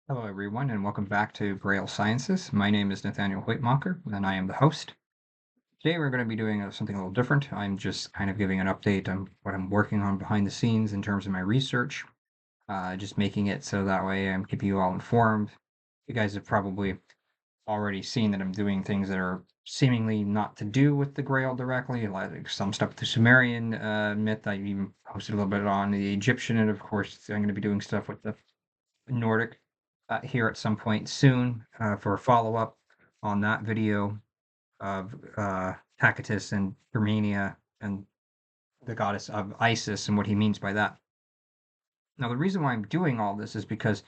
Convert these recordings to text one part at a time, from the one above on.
Hello, everyone, and welcome back to Grail Sciences. My name is Nathaniel Hoytmacher, and I am the host. Today, we're going to be doing something a little different. I'm just kind of giving an update on what I'm working on behind the scenes in terms of my research, just making it so that way I'm keeping you all informed. You guys have probably already seen that I'm doing things that are seemingly not to do with the Grail directly, like some stuff with the Sumerian myth. I even posted a little bit on the Egyptian, and of course, I'm going to be doing stuff with the Nordic here at some point soon for a follow-up on that video of Tacitus and Germania and the goddess of Isis and what he means by that. Now, the reason why I'm doing all this is because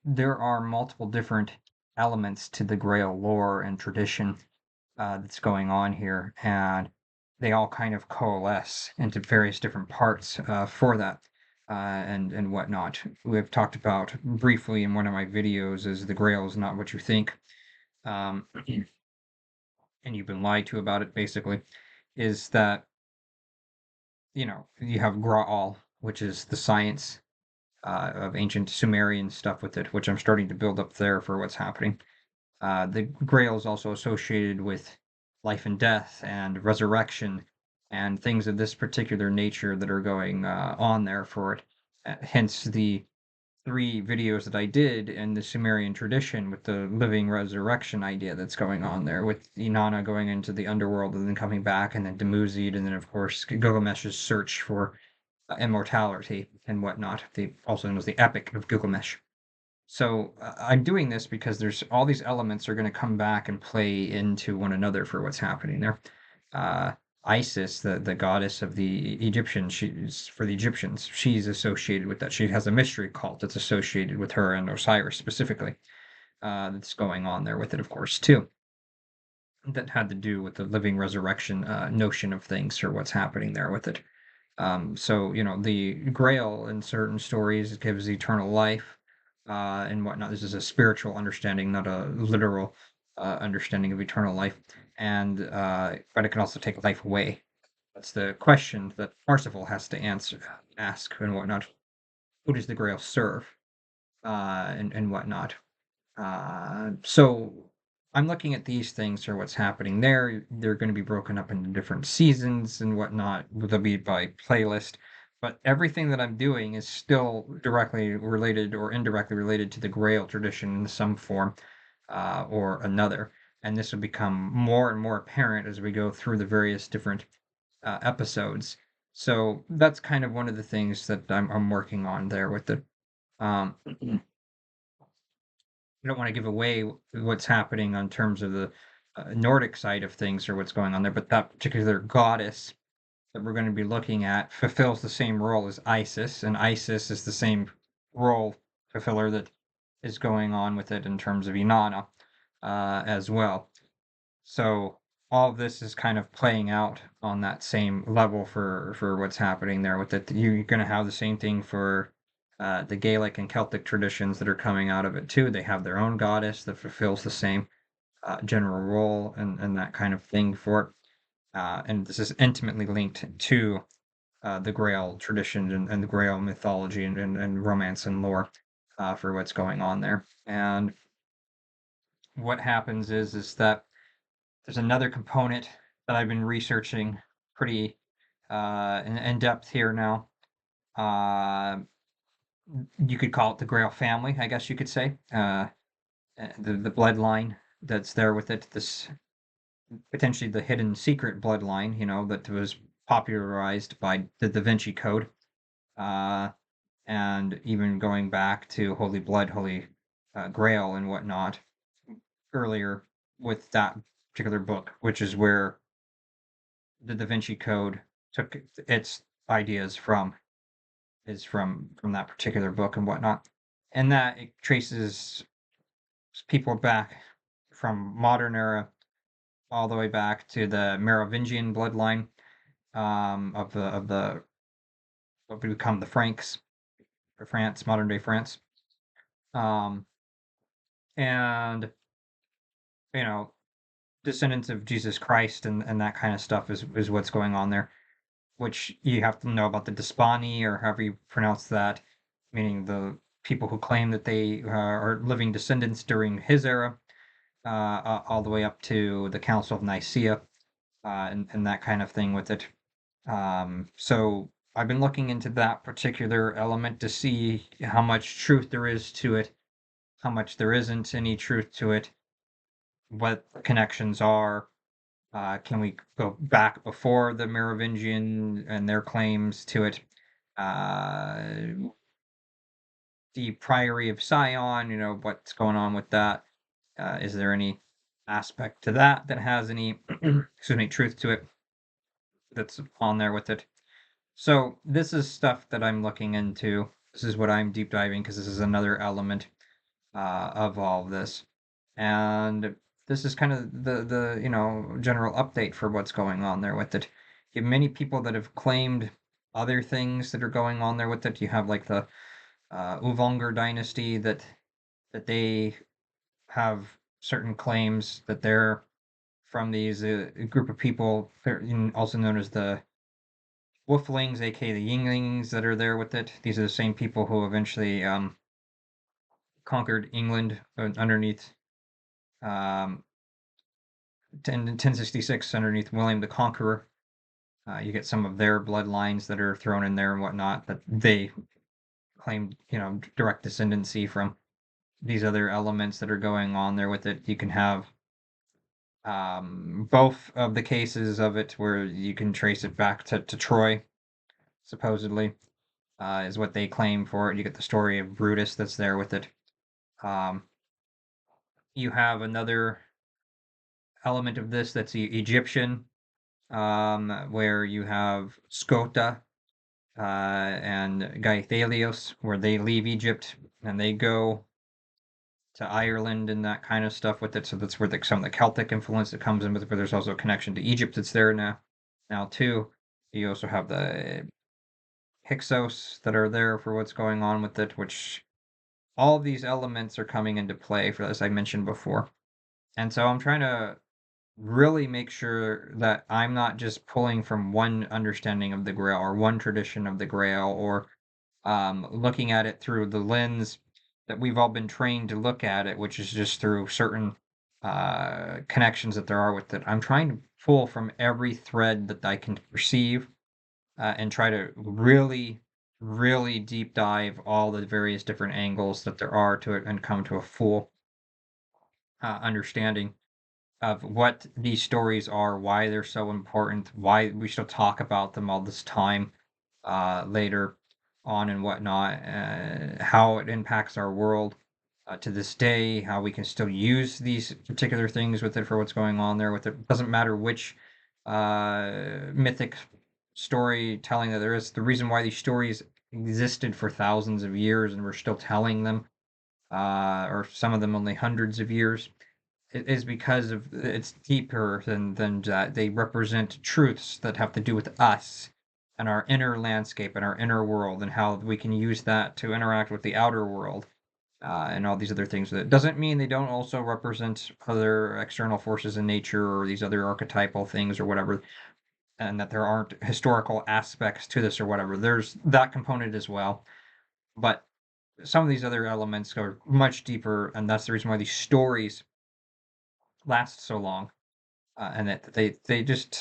there are multiple different elements to the Grail lore and tradition that's going on here, and they all kind of coalesce into various different parts for that and whatnot. We've talked about briefly in one of my videos is the Grail is not what you think, um, and you've been lied to about it. Basically, is that you have Graal, which is the science of ancient Sumerian stuff with it, which I'm starting to build up there for what's happening. The Grail is also associated with life and death and resurrection and things of this particular nature that are going on there for it. Hence the three videos that I did in the Sumerian tradition with the living resurrection idea that's going on there, with Inanna going into the underworld and then coming back, and then Demuzid, and then of course Gilgamesh's search for immortality and whatnot. The also known as the Epic of Gilgamesh. So I'm doing this because there's all these elements are going to come back and play into one another for what's happening there. Uh, Isis, the goddess of the Egyptians, she's for the Egyptians. She's associated with that. She has a mystery cult that's associated with her and Osiris specifically. That's going on there with it, of course, too. That had to do with the living resurrection notion of things or what's happening there with it. So, the Grail in certain stories gives eternal life and whatnot. This is a spiritual understanding, not a literal understanding of eternal life. And but it can also take life away. That's the question that Parsifal has to ask, and whatnot. Who does the Grail serve, and whatnot? So I'm looking at these things or what's happening there. They're going to be broken up into different seasons and whatnot. They'll be by playlist. But everything that I'm doing is still directly related or indirectly related to the Grail tradition in some form or another. And this will become more and more apparent as we go through the various different episodes. So that's kind of one of the things that I'm working on there with the um, I don't want to give away what's happening on terms of the Nordic side of things or what's going on there, but that particular goddess that we're going to be looking at fulfills the same role as Isis, and Isis is the same role fulfiller that is going on with it in terms of Inanna as well. So all of this is kind of playing out on that same level for what's happening there with it. You're going to have the same thing for the Gaelic and Celtic traditions that are coming out of it too. They have their own goddess that fulfills the same general role and that kind of thing for it. And this is intimately linked to the Grail tradition and the Grail mythology and romance and lore for what's going on there. And what happens is that there's another component that I've been researching pretty in depth here now. Uh, you could call it the Grail family, I guess you could say. The bloodline that's there with it. This potentially the hidden secret bloodline, that was popularized by the Da Vinci Code, uh, and even going back to Holy Blood, Holy Grail, and whatnot earlier with that particular book, which is where the Da Vinci Code took its ideas from, is from that particular book and whatnot, and that it traces people back from modern era all the way back to the Merovingian bloodline of the what would become the Franks or France, modern day France, um, and you know descendants of Jesus Christ and that kind of stuff is what's going on there. Which you have to know about the Despani or however you pronounce that, meaning the people who claim that they are living descendants during his era, all the way up to the Council of Nicaea, and that kind of thing with it. So I've been looking into that particular element to see how much truth there is to it, how much there isn't any truth to it, what the connections are. Can we go back before the Merovingian and their claims to it? Uh, the Priory of Sion, what's going on with that? Is there any aspect to that that has any, excuse me, truth to it that's on there with it? So this is stuff that I'm looking into. This is what I'm deep diving because this is another element of all of this, and this is kind of the general update for what's going on there with it. You have many people that have claimed other things that are going on there with it. You have like the Uvanger dynasty that they have certain claims that they're from these group of people, also known as the Wolflings, aka the Yinglings, that are there with it. These are the same people who eventually conquered England underneath um, 1066 underneath William the Conqueror. You get some of their bloodlines that are thrown in there and whatnot that they claim, direct descendancy from these other elements that are going on there with it. You can have both of the cases of it where you can trace it back to Troy, supposedly, is what they claim for it. You get the story of Brutus that's there with it. Um, you have another element of this that's Egyptian, where you have Scota and Gaethalios, where they leave Egypt and they go to Ireland and that kind of stuff with it. So that's where some of the Celtic influence that comes in with it, but there's also a connection to Egypt that's there now too. You also have the Hyksos that are there for what's going on with it, which all these elements are coming into play for as I mentioned before. And so I'm trying to really make sure that I'm not just pulling from one understanding of the Grail or one tradition of the Grail or looking at it through the lens that we've all been trained to look at it, which is just through certain connections that there are with it. I'm trying to pull from every thread that I can perceive and try to really, really deep dive all the various different angles that there are to it and come to a full understanding of what these stories are, why they're so important, why we still talk about them all this time later on and whatnot, how it impacts our world to this day, how we can still use these particular things with it for what's going on there with it. Doesn't matter which mythic storytelling that there is. The reason why these stories existed for thousands of years and we're still telling them, or some of them only hundreds of years, is because of it's deeper than that. They represent truths that have to do with us and our inner landscape and our inner world and how we can use that to interact with the outer world and all these other things. That doesn't mean they don't also represent other external forces in nature or these other archetypal things or whatever, and that there aren't historical aspects to this or whatever. There's that component as well, but some of these other elements go much deeper, and that's the reason why these stories last so long, and that they just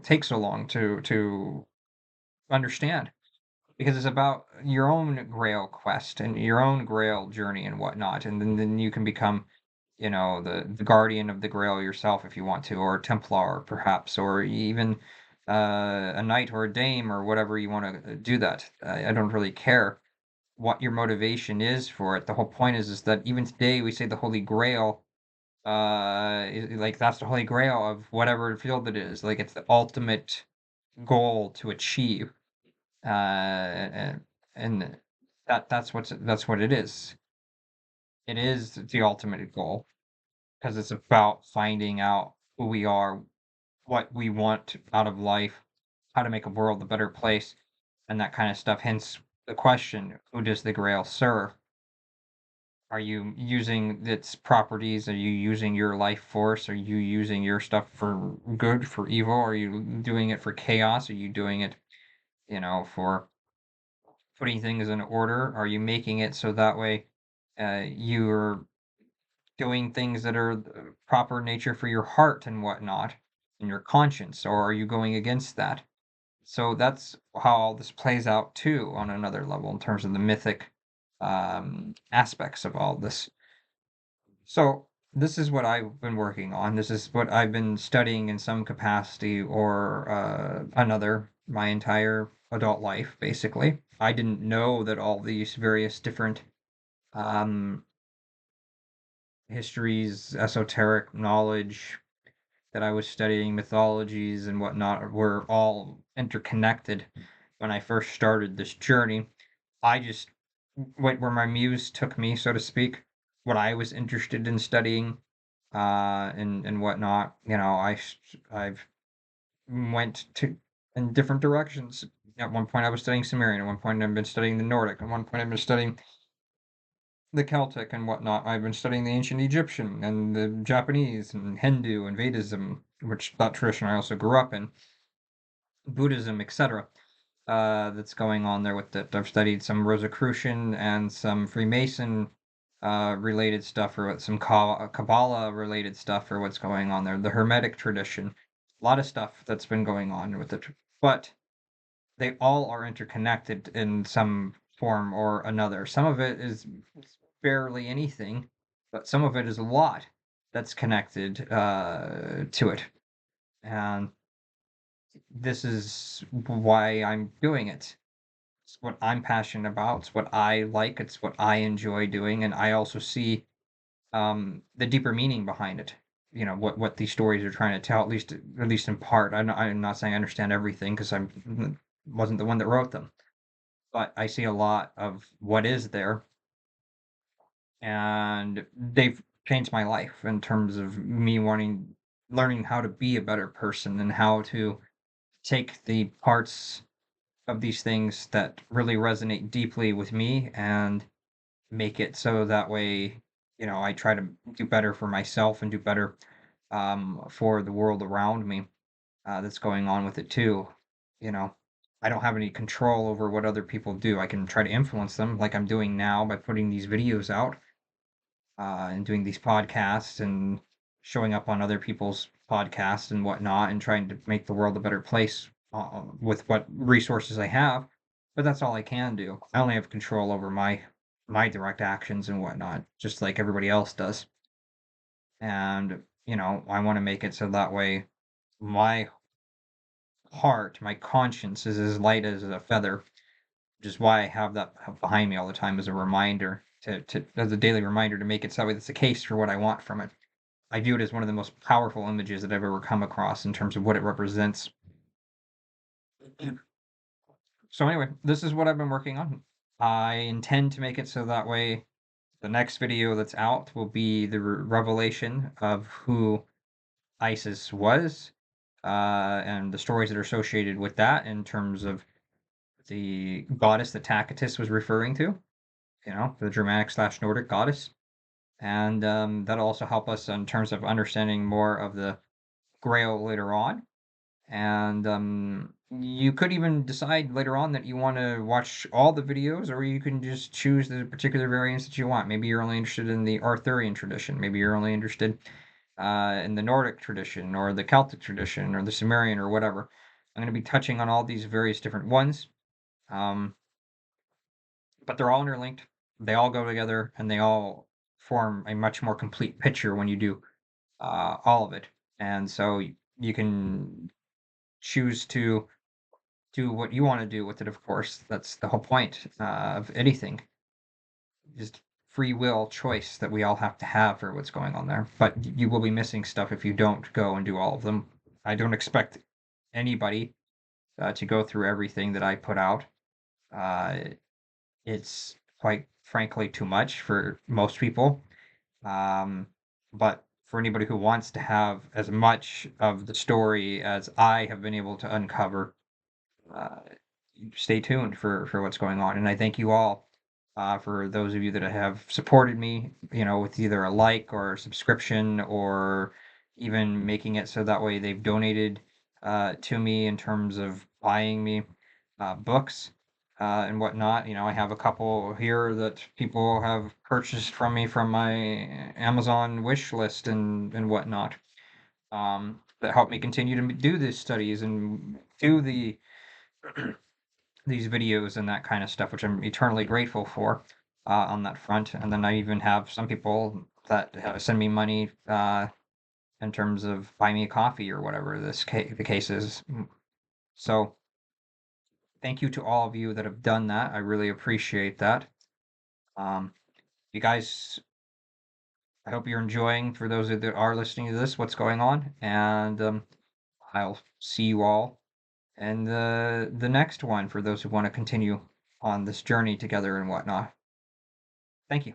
take so long to understand because it's about your own Grail quest and your own Grail journey and whatnot, and then you can become, the guardian of the Grail yourself if you want to, or a Templar perhaps, or even a knight or a dame or whatever you want to do that. I don't really care what your motivation is for it. The whole point is that even today we say the Holy Grail like that's the holy grail of whatever field it is. Like it's the ultimate goal to achieve, and that's what it is. It is the ultimate goal because it's about finding out who we are, what we want out of life, how to make a world a better place, and that kind of stuff. Hence the question: who does the Grail serve? Are you using its properties? Are you using your life force? Are you using your stuff for good, for evil? Are you doing it for chaos? Are you doing it, for putting things in order? Are you making it so that way you're doing things that are the proper nature for your heart and whatnot, and your conscience, or are you going against that? So that's how all this plays out too on another level in terms of the mythic aspects of all this. So this is what I've been working on. This is what I've been studying in some capacity or another my entire adult life, basically. I didn't know that all these various different um, histories, esoteric knowledge that I was studying, mythologies and whatnot, were all interconnected when I first started this journey. I just went where my muse took me, so to speak, what I was interested in studying, and whatnot. I've went to in different directions. At one point, I was studying Sumerian. At one point, I've been studying the Nordic. At one point, I've been studying the Celtic and whatnot. I've been studying the ancient Egyptian and the Japanese and Hindu and Vedism, which that tradition I also grew up in, Buddhism, etc. That's going on there with it. I've studied some Rosicrucian and some Freemason related stuff, or some Kabbalah related stuff, or what's going on there. The Hermetic tradition, a lot of stuff that's been going on with it, but they all are interconnected in some form or another. Some of it is barely anything, but some of it is a lot that's connected to it. And this is why I'm doing it. It's what I'm passionate about. It's what I like. It's what I enjoy doing. And I also see the deeper meaning behind it. What these stories are trying to tell, at least in part. I'm not saying I understand everything because I wasn't the one that wrote them, but I see a lot of what is there, and they've changed my life in terms of me learning how to be a better person and how to take the parts of these things that really resonate deeply with me and make it so that way, I try to do better for myself and do better for the world around me that's going on with it too. You know, I don't have any control over what other people do. I can try to influence them like I'm doing now by putting these videos out and doing these podcasts and showing up on other people's podcasts and whatnot and trying to make the world a better place with what resources I have. But that's all I can do. I only have control over my direct actions and whatnot, just like everybody else does. And I want to make it so that way my heart, my conscience is as light as a feather, which is why I have that behind me all the time as a reminder as a daily reminder to make it so that's the case for what I want from it. I view it as one of the most powerful images that I've ever come across in terms of what it represents. So anyway, this is what I've been working on. I intend to make it so that way the next video that's out will be the revelation of who Isis was, and the stories that are associated with that in terms of the goddess that Tacitus was referring to, the Germanic slash Nordic goddess. And that'll also help us in terms of understanding more of the Grail later on. And you could even decide later on that you want to watch all the videos, or you can just choose the particular variants that you want. Maybe you're only interested in the Arthurian tradition. Maybe you're only interested in the Nordic tradition, or the Celtic tradition, or the Sumerian, or whatever. I'm going to be touching on all these various different ones. Um, but they're all interlinked. They all go together, and they all form a much more complete picture when you do all of it. And so you can choose to do what you want to do with it. Of course, that's the whole point of anything. Just free will choice that we all have to have for what's going on there. But you will be missing stuff if you don't go and do all of them. I don't expect anybody to go through everything that I put out. Uh, it's quite frankly too much for most people. Um, but for anybody who wants to have as much of the story as I have been able to uncover, uh, stay tuned for what's going on. And I thank you all for those of you that have supported me, with either a like or a subscription, or even making it so that way they've donated to me in terms of buying me books. and whatnot. You know, I have a couple here that people have purchased from me from my Amazon wish list and whatnot, that help me continue to do these studies and do these videos and that kind of stuff, which I'm eternally grateful for, on that front. And then I even have some people that send me money, in terms of buy me a coffee or whatever the case is. So thank you to all of you that have done that. I really appreciate that. Um, you guys, I hope you're enjoying, for those that are listening to this, what's going on. And I'll see you all in the next one, for those who want to continue on this journey together and whatnot. Thank you.